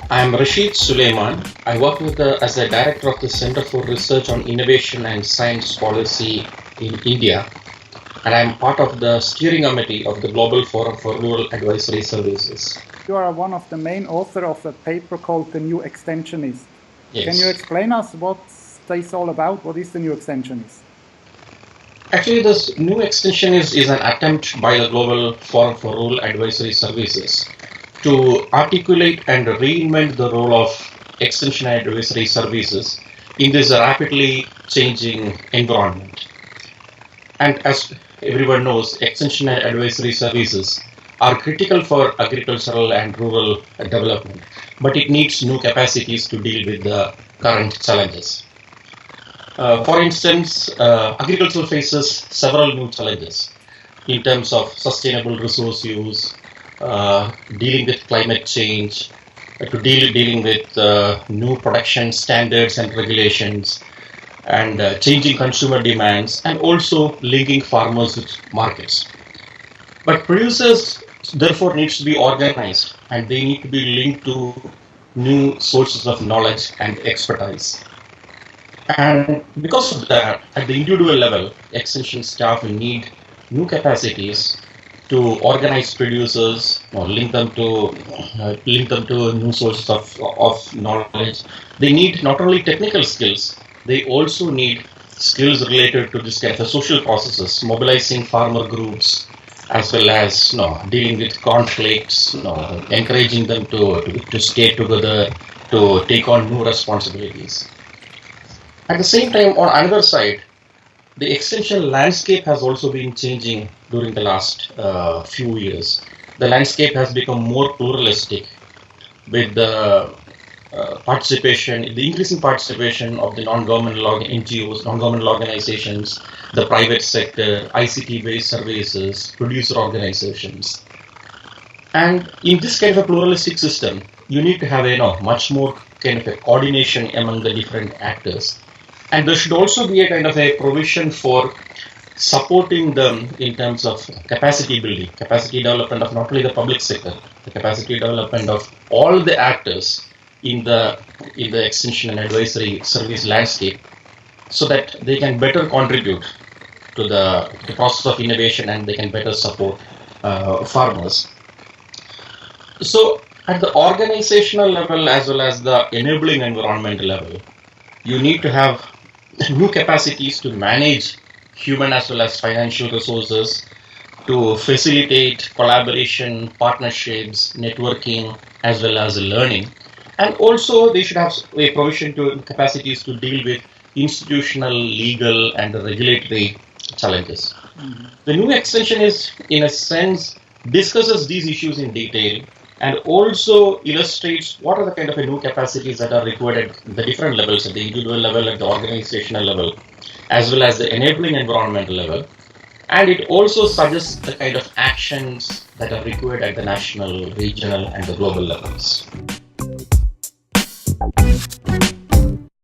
I am Rasheed Sulaiman. I work as the director of the Center for Research on Innovation and Science Policy in India, and I am part of the steering committee of the Global Forum for Rural Advisory Services. You are one of the main authors of a paper called The New Extensionist. Yes. Can you explain us what this all about? What is The New Extensionist? Actually, this New Extensionist is an attempt by the Global Forum for Rural Advisory Services to articulate and reinvent the role of extension advisory services in this rapidly changing environment. And as everyone knows, extension advisory services are critical for agricultural and rural development, but it needs new capacities to deal with the current challenges. For instance, agriculture faces several new challenges in terms of sustainable resource use, dealing with climate change, dealing with new production standards and regulations, and changing consumer demands, and also linking farmers with markets. But producers therefore needs to be organized, and they need to be linked to new sources of knowledge and expertise. And because of that, at the individual level, extension staff will need new capacities to organize producers, link them to new sources of knowledge. They need not only technical skills, they also need skills related to this kind of social processes, mobilizing farmer groups, as well as dealing with conflicts, encouraging them to stay together, to take on new responsibilities. At the same time, on another side, the extension landscape has also been changing during the last few years. The landscape has become more pluralistic with the increasing participation of the non-governmental NGOs, non-governmental organizations, the private sector, ICT-based services, producer organizations. And in this kind of a pluralistic system, you need to have much more kind of a coordination among the different actors. And there should also be a kind of a provision for supporting them in terms of capacity building, capacity development of not only the public sector, the capacity development of all the actors in the extension and advisory service landscape, so that they can better contribute to the process of innovation and they can better support farmers. So at the organizational level as well as the enabling environment level, you need to have new capacities to manage human as well as financial resources, to facilitate collaboration, partnerships, networking, as well as learning. And also they should have a provision to capacities to deal with institutional, legal, and regulatory challenges. Mm-hmm. The new extension is, in a sense, discusses these issues in detail and also illustrates what are the kind of new capacities that are required at the different levels, at the individual level, at the organizational level, as well as the enabling environmental level. And it also suggests the kind of actions that are required at the national, regional, and the global levels.